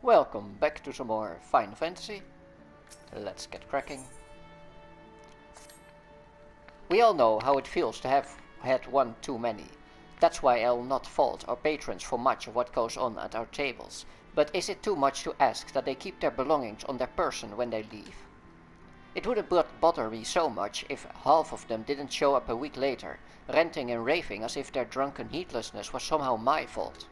Welcome back to some more Final Fantasy. Let's get cracking. We all know how it feels to have had one too many. That's why I'll not fault our patrons for much of what goes on at our tables. But is it too much to ask that they keep their belongings on their person when they leave? It wouldn't bother me so much if half of them didn't show up a week later, ranting and raving as if their drunken heedlessness was somehow my fault.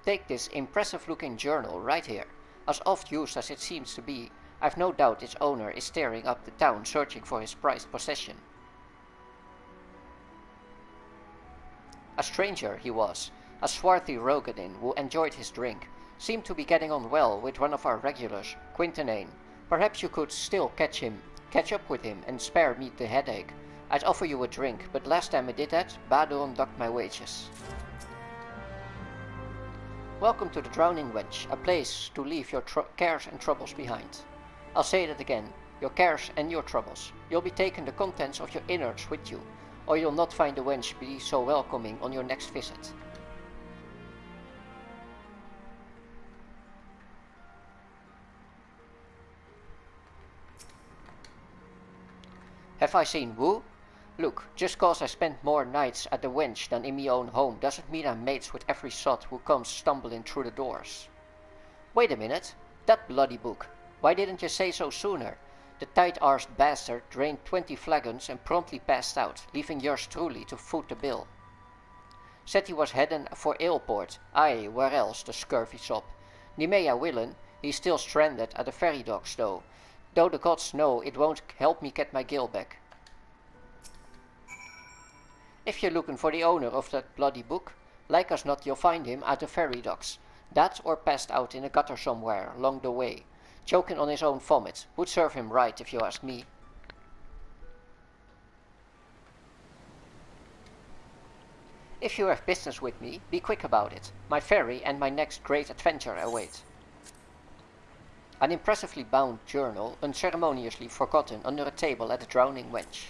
Take this impressive looking journal right here. As oft used as it seems to be, I've no doubt its owner is staring up the town searching for his prized possession. A stranger he was, a swarthy Rogadin who enjoyed his drink, seemed to be getting on well with one of our regulars, Quintanane. Perhaps you could still catch up with him and spare me the headache. I'd offer you a drink, but last time I did that, Badon docked my wages. Welcome to the Drowning Wench, a place to leave your cares and troubles behind. I'll say that again, your cares and your troubles. You'll be taking the contents of your innards with you, or you'll not find the wench be so welcoming on your next visit. Have I seen Wu? Look, just cause I spend more nights at the wench than in me own home doesn't mean I'm mates with every sot who comes stumbling through the doors. Wait a minute, that bloody book. Why didn't you say so sooner? The tight-arsed bastard drained 20 flagons and promptly passed out, leaving yours truly to foot the bill. Said he was heading for Aleport. Aye, where else, the scurvy sop. Nimea willin', he's still stranded at the ferry docks though the gods know it won't help me get my gil back. If you're looking for the owner of that bloody book, like as not you'll find him at the ferry docks. That or passed out in a gutter somewhere along the way, choking on his own vomit. Would serve him right if you ask me. If you have business with me, be quick about it. My ferry and my next great adventure await. An impressively bound journal unceremoniously forgotten under a table at the Drowning Wench.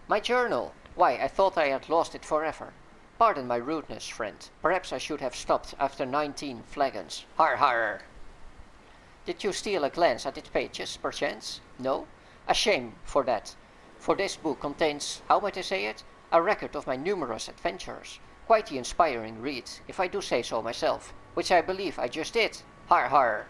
My journal! Why, I thought I had lost it forever. Pardon my rudeness, friend. Perhaps I should have stopped after 19 flagons. Har har! Did you steal a glance at its pages, perchance? No? A shame for that. For this book contains, how might I say it? A record of my numerous adventures. Quite the inspiring read, if I do say so myself, which I believe I just did. Har har!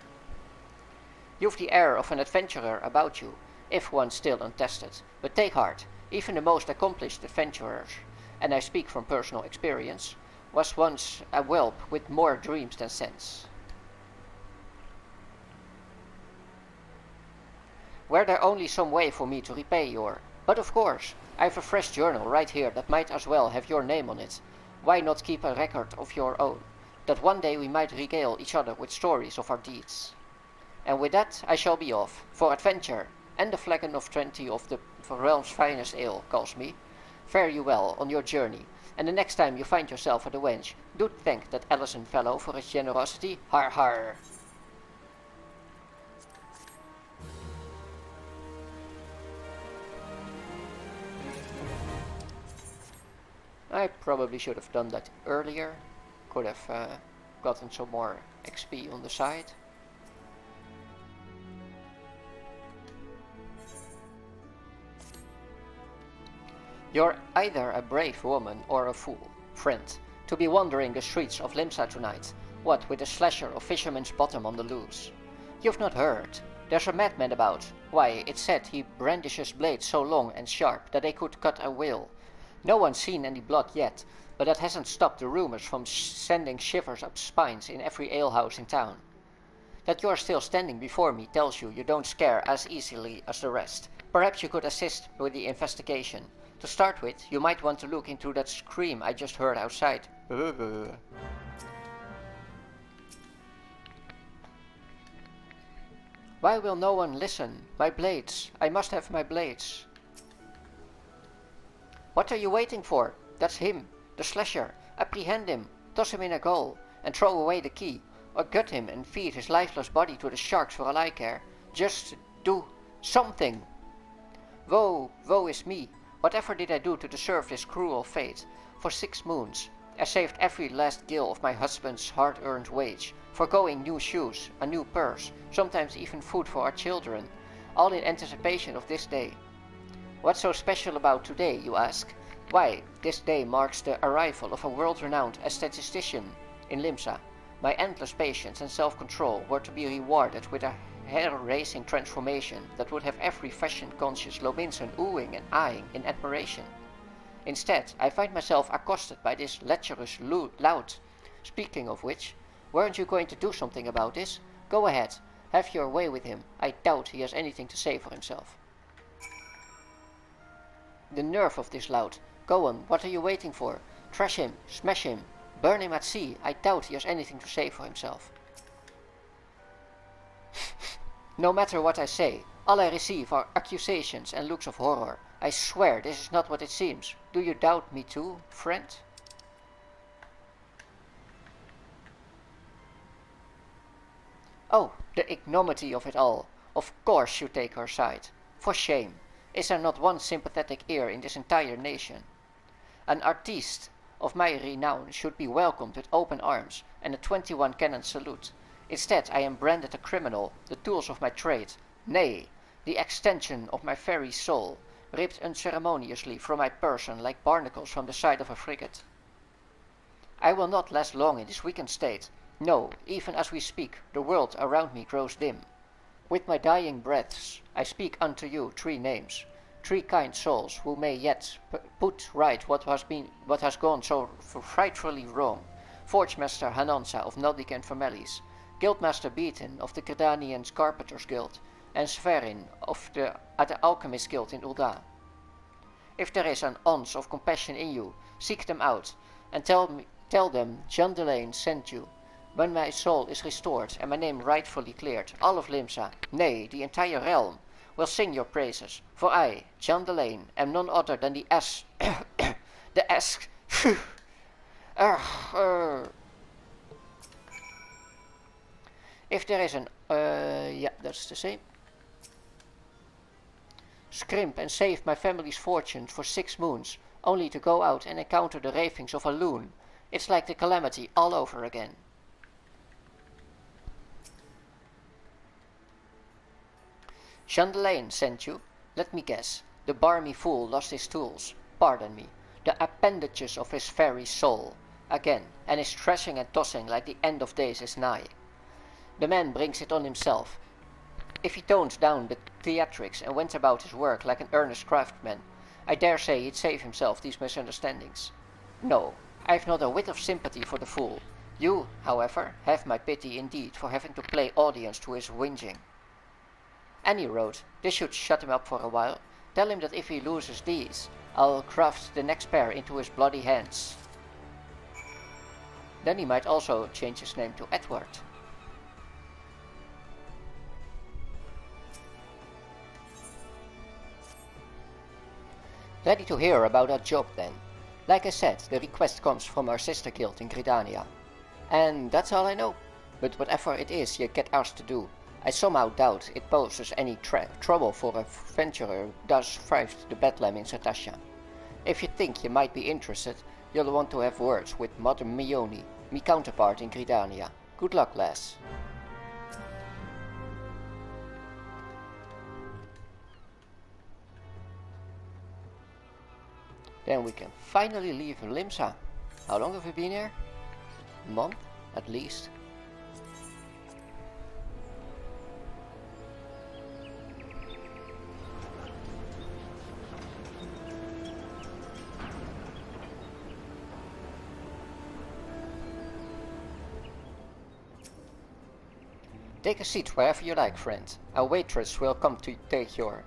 You've the air of an adventurer about you, if one still untested, but take heart. Even the most accomplished adventurers, and I speak from personal experience, was once a whelp with more dreams than sense. Were there only some way for me to repay your... But of course, I have a fresh journal right here that might as well have your name on it. Why not keep a record of your own, that one day we might regale each other with stories of our deeds? And with that I shall be off, for adventure, and the flagon of 20 of the realm's finest ale calls me. Fare you well on your journey, and the next time you find yourself at the wench, do thank that Allison fellow for his generosity. Har har! I probably should have done that earlier. Could have gotten some more XP on the side. You're either a brave woman or a fool, friend, to be wandering the streets of Limsa tonight, what with a slasher of Fisherman's Bottom on the loose. You've not heard. There's a madman about. Why, it's said he brandishes blades so long and sharp that they could cut a whale. No one's seen any blood yet, but that hasn't stopped the rumors from sending shivers up spines in every alehouse in town. That you're still standing before me tells you don't scare as easily as the rest. Perhaps you could assist with the investigation. To start with, you might want to look into that scream I just heard outside. Why will no one listen? My blades. I must have my blades. What are you waiting for? That's him, the slasher. Apprehend him, toss him in a goal, and throw away the key. Or gut him and feed his lifeless body to the sharks for all I care. Just do something. Woe is me. Whatever did I do to deserve this cruel fate? For 6 moons, I saved every last gill of my husband's hard-earned wage, foregoing new shoes, a new purse, sometimes even food for our children, all in anticipation of this day. What's so special about today, you ask? Why, this day marks the arrival of a world-renowned aesthetician in Limsa. My endless patience and self-control were to be rewarded with a hair-raising transformation that would have every fashion-conscious Lobinson oohing and eyeing in admiration. Instead, I find myself accosted by this lecherous lout. Speaking of which, weren't you going to do something about this? Go ahead, have your way with him. I doubt he has anything to say for himself. The nerve of this lout. Go on, what are you waiting for? Trash him, smash him, burn him at sea. I doubt he has anything to say for himself. No matter what I say, all I receive are accusations and looks of horror. I swear this is not what it seems. Do you doubt me too, friend? Oh, the ignominy of it all. Of course you take her side. For shame. Is there not one sympathetic ear in this entire nation? An artiste of my renown should be welcomed with open arms and a 21-cannon salute. Instead, I am branded a criminal, the tools of my trade, nay, the extension of my very soul, ripped unceremoniously from my person like barnacles from the side of a frigate. I will not last long in this weakened state. No, even as we speak, the world around me grows dim. With my dying breaths, I speak unto you 3 names, 3 kind souls who may yet put right what has gone so frightfully wrong. Forgemaster Hanonsa of Nodic and Vermelis, Guildmaster Beaton of the Gridanian Carpenters Guild, and Sverin of the Alchemist Guild in Ul'dah. If there is an ounce of compassion in you, seek them out, and tell them John Delane sent you. When my soul is restored and my name rightfully cleared, all of Limsa, nay, the entire realm, will sing your praises, for I, John Delane, am none other than the If there is an, yeah, that's the same. Scrimp and save my family's fortunes for 6 moons, only to go out and encounter the ravings of a loon. It's like the calamity all over again. Chandelaine sent you? Let me guess. The barmy fool lost his tools. Pardon me. The appendages of his very soul. Again, and is thrashing and tossing like the end of days is nigh. The man brings it on himself. If he toned down the theatrics and went about his work like an earnest craftsman, I dare say he'd save himself these misunderstandings. No, I've not a whit of sympathy for the fool. You, however, have my pity indeed for having to play audience to his whinging. Any road, this should shut him up for a while. Tell him that if he loses these, I'll craft the next pair into his bloody hands. Then he might also change his name to Edward. Ready to hear about that job then. Like I said, the request comes from our sister guild in Gridania. And that's all I know. But whatever it is you get asked to do, I somehow doubt it poses any trouble for a venturer who thus thrived the bedlam in Satasha. If you think you might be interested, you'll want to have words with Mother Mione, me counterpart in Gridania. Good luck, lass. Then we can finally leave Limsa. How long have we been here? A month, at least. Take a seat wherever you like, friend. Our waitress will come to take your...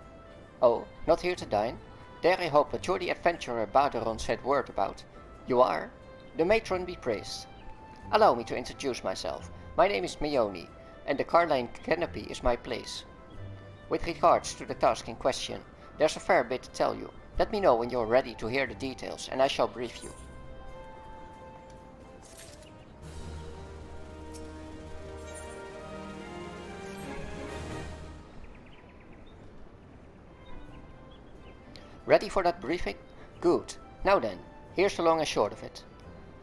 Oh, not here to dine? There I hope that you're the adventurer Baderon said word about. You are? The matron be praised. Allow me to introduce myself. My name is Mione, and the Carline Canopy is my place. With regards to the task in question, there's a fair bit to tell you. Let me know when you're ready to hear the details, and I shall brief you. Ready for that briefing? Good. Now then, here's the long and short of it.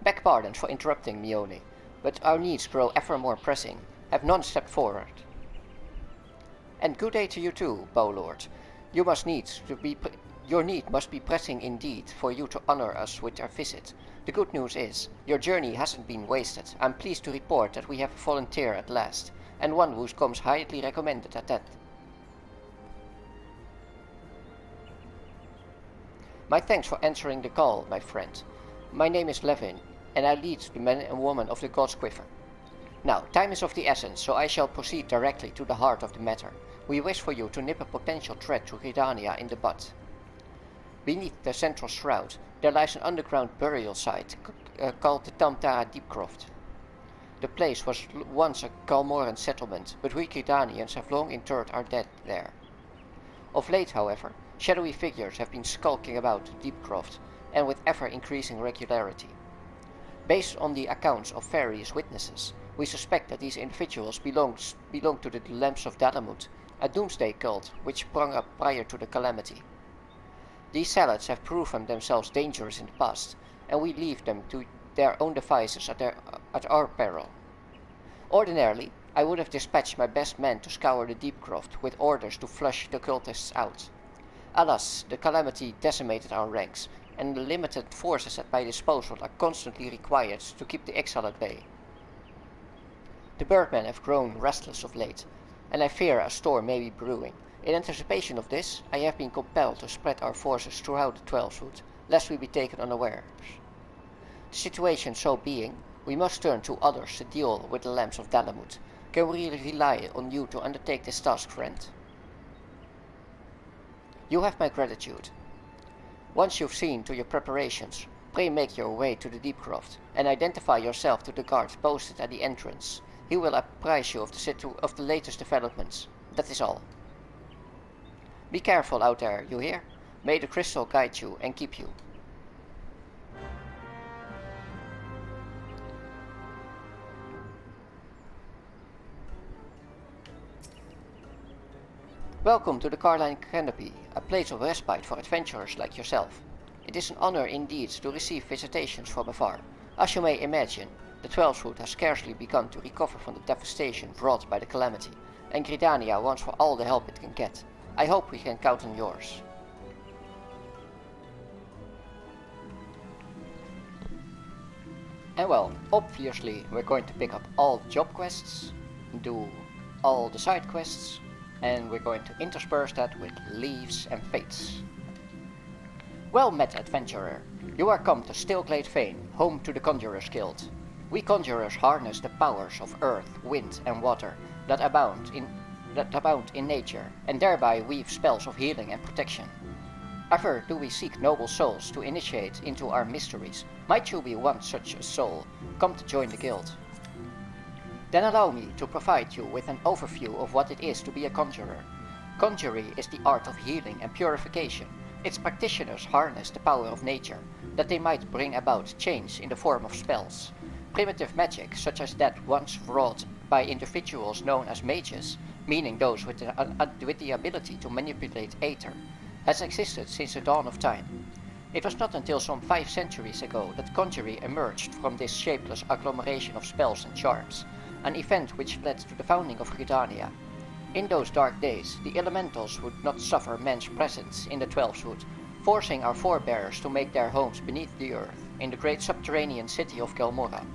Beg pardon for interrupting, Mione, but our needs grow ever more pressing. Have none stepped forward. And good day to you too, Bowlord. Your need must be pressing indeed for you to honor us with a visit. The good news is, your journey hasn't been wasted. I'm pleased to report that we have a volunteer at last, and one who comes highly recommended at that. My thanks for answering the call, my friend. My name is Levin, and I lead the men and women of the God's Quiver. Now, time is of the essence, so I shall proceed directly to the heart of the matter. We wish for you to nip a potential threat to Gridania in the bud. Beneath the central shroud, there lies an underground burial site called the Tamtara Deepcroft. The place was once a Galmoran settlement, but we Gridanians have long interred our dead there. Of late, however, shadowy figures have been skulking about Deepcroft, and with ever-increasing regularity. Based on the accounts of various witnesses, we suspect that these individuals belong to the Lamps of Dalamut, a doomsday cult which sprung up prior to the calamity. These zealots have proven themselves dangerous in the past, and we leave them to their own devices at our peril. Ordinarily, I would have dispatched my best men to scour the Deepcroft with orders to flush the cultists out. Alas, the calamity decimated our ranks, and the limited forces at my disposal are constantly required to keep the exile at bay. The birdmen have grown restless of late, and I fear a storm may be brewing. In anticipation of this, I have been compelled to spread our forces throughout the Twelvefoot, lest we be taken unawares. The situation so being, we must turn to others to deal with the Lamps of Dalamut. Can we rely on you to undertake this task, friend? You have my gratitude. Once you've seen to your preparations, pray make your way to the Deepcroft, and identify yourself to the guard posted at the entrance. He will apprise you of the latest developments. That is all. Be careful out there, you hear? May the crystal guide you and keep you. Welcome to the Carline Canopy, a place of respite for adventurers like yourself. It is an honor indeed to receive visitations from afar. As you may imagine, the Twelvefoot has scarcely begun to recover from the devastation brought by the calamity, and Gridania wants for all the help it can get. I hope we can count on yours. And well, obviously we're going to pick up all the job quests, do all the side quests, and we're going to intersperse that with leaves and fates. Well met, adventurer. You are come to Stillglade Fane, home to the Conjurers Guild. We conjurers harness the powers of earth, wind and water that abound in nature, and thereby weave spells of healing and protection. Ever do we seek noble souls to initiate into our mysteries. Might you be one such a soul, come to join the guild. Then allow me to provide you with an overview of what it is to be a conjurer. Conjuring is the art of healing and purification. Its practitioners harness the power of nature, that they might bring about change in the form of spells. Primitive magic, such as that once wrought by individuals known as mages, meaning those with the ability to manipulate aether, has existed since the dawn of time. It was not until some 5 centuries ago that conjuring emerged from this shapeless agglomeration of spells and charms, an event which led to the founding of Gridania. In those dark days, the elementals would not suffer men's presence in the Twelvefoot, forcing our forebears to make their homes beneath the earth, in the great subterranean city of Galmora.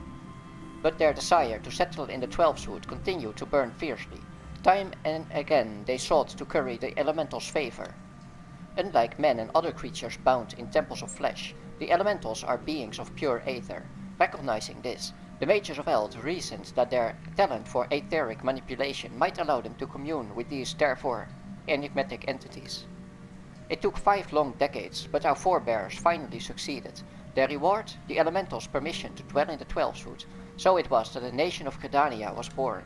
But their desire to settle in the Twelvefoot continued to burn fiercely. Time and again they sought to curry the elementals' favor. Unlike men and other creatures bound in temples of flesh, the elementals are beings of pure aether. Recognizing this, the mages of Eld reasoned that their talent for etheric manipulation might allow them to commune with these therefore enigmatic entities. It took 5 long decades, but our forebears finally succeeded. Their reward? The elementals' permission to dwell in the Twelvefoot. So it was that the nation of Gridania was born.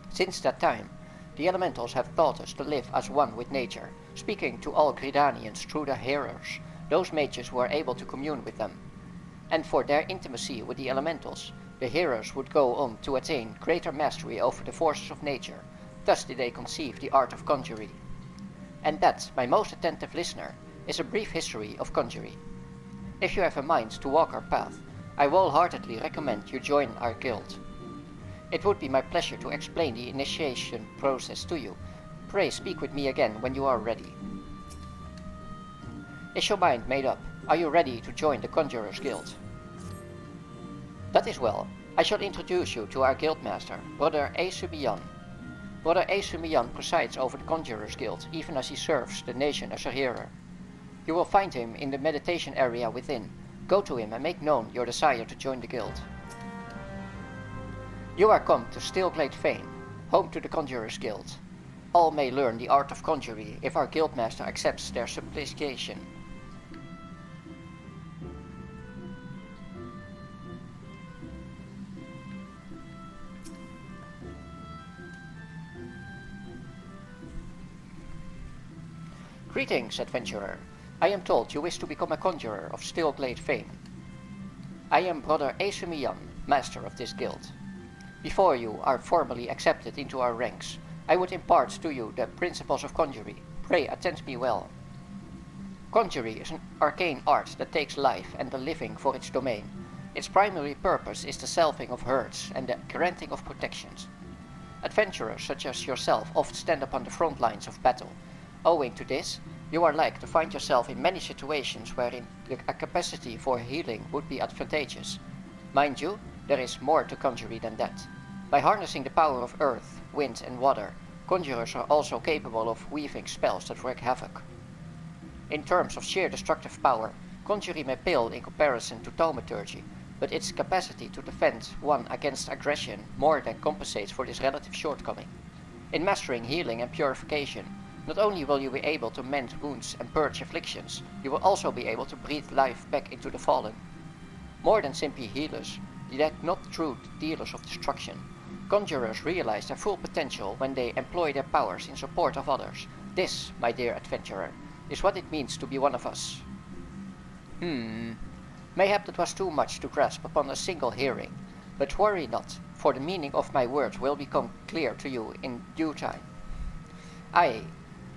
Since that time, the elementals have taught us to live as one with nature, speaking to all Gridanians through their hearers, those mages who are able to commune with them. And for their intimacy with the elementals, the hearers would go on to attain greater mastery over the forces of nature. Thus did they conceive the art of conjuring. And that, my most attentive listener, is a brief history of conjuring. If you have a mind to walk our path, I wholeheartedly recommend you join our guild. It would be my pleasure to explain the initiation process to you. Pray speak with me again when you are ready. Is your mind made up? Are you ready to join the Conjurer's Guild? That is well. I shall introduce you to our guildmaster, Brother Asumiyan. Brother Asumiyan presides over the Conjurer's Guild, even as he serves the nation as a healer. You will find him in the meditation area within. Go to him and make known your desire to join the guild. You are come to Steelglade Fane, home to the Conjurer's Guild. All may learn the art of conjuring if our guildmaster accepts their supplication. Greetings, adventurer. I am told you wish to become a conjurer of Steelglade Fane. I am Brother Asumiyan, master of this guild. Before you are formally accepted into our ranks, I would impart to you the principles of conjuring. Pray attend me well. Conjuring is an arcane art that takes life and the living for its domain. Its primary purpose is the salving of hurts and the granting of protections. Adventurers such as yourself often stand upon the front lines of battle. Owing to this, you are like to find yourself in many situations wherein a capacity for healing would be advantageous. Mind you, there is more to conjuring than that. By harnessing the power of earth, wind and water, conjurers are also capable of weaving spells that wreak havoc. In terms of sheer destructive power, conjuring may pale in comparison to thaumaturgy, but its capacity to defend one against aggression more than compensates for this relative shortcoming. In mastering healing and purification, not only will you be able to mend wounds and purge afflictions, you will also be able to breathe life back into the fallen. More than simply healers, yet not true dealers of destruction, conjurers realize their full potential when they employ their powers in support of others. This, my dear adventurer, is what it means to be one of us. Mayhap that was too much to grasp upon a single hearing, but worry not, for the meaning of my words will become clear to you in due time.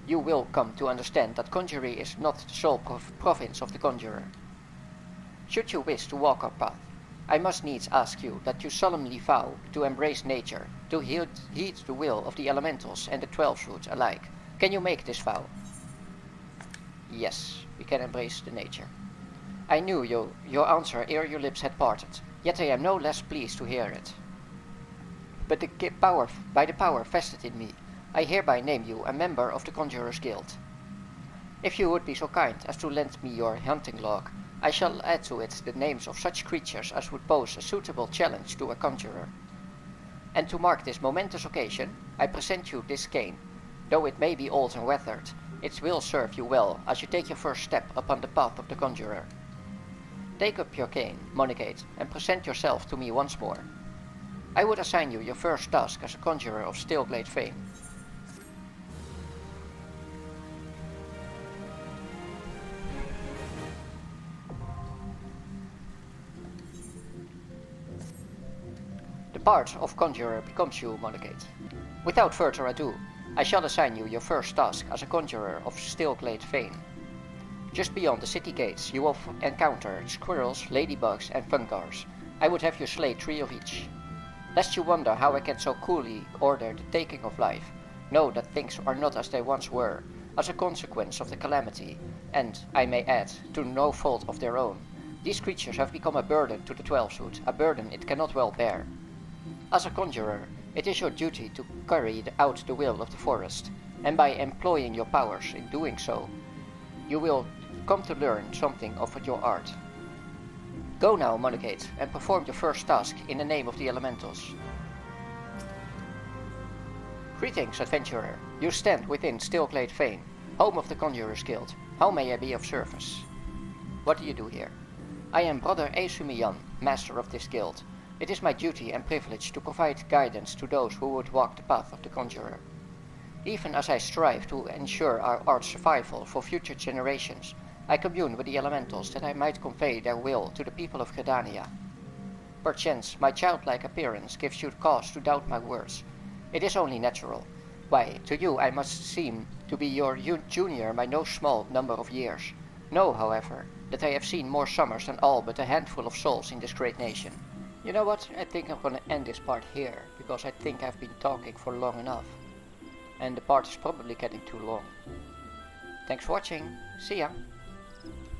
You will come to understand that conjuring is not the sole province of the conjurer. Should you wish to walk our path, I must needs ask you that you solemnly vow to embrace nature, to heed the will of the elementals and the 12 roots alike. Can you make this vow? Yes, we can embrace the nature. I knew your answer ere your lips had parted, yet I am no less pleased to hear it. But by the power vested in me, I hereby name you a member of the Conjurer's Guild. If you would be so kind as to lend me your hunting log, I shall add to it the names of such creatures as would pose a suitable challenge to a conjurer. And to mark this momentous occasion, I present you this cane. Though it may be old and weathered, it will serve you well as you take your first step upon the path of the conjurer. Take up your cane, Monegate, and present yourself to me once more. I would assign you your first task as a conjurer of Steelglade Fane. The part of conjurer becomes you, Monegate. Without further ado, I shall assign you your first task as a conjurer of Steelglade Fane. Just beyond the city gates you will encounter squirrels, ladybugs and fungars. I would have you slay 3 of each. Lest you wonder how I can so coolly order the taking of life, know that things are not as they once were, as a consequence of the calamity, and, I may add, to no fault of their own. These creatures have become a burden to the 12 suit, a burden it cannot well bear. As a conjurer, it is your duty to carry out the will of the forest, and by employing your powers in doing so, you will come to learn something of your art. Go now, Monegate, and perform your first task in the name of the elementals. Greetings, adventurer. You stand within Steelglade Fane, home of the Conjurer's Guild. How may I be of service? What do you do here? I am Brother Asumiyan, master of this guild. It is my duty and privilege to provide guidance to those who would walk the path of the conjurer. Even as I strive to ensure our art's survival for future generations, I commune with the elementals that I might convey their will to the people of Gridania. Perchance my childlike appearance gives you cause to doubt my words. It is only natural. Why, to you I must seem to be your junior by no small number of years. Know, however, that I have seen more summers than all but a handful of souls in this great nation. You know what, I think I'm gonna end this part here, because I think I've been talking for long enough. And the part is probably getting too long. Thanks for watching, see ya!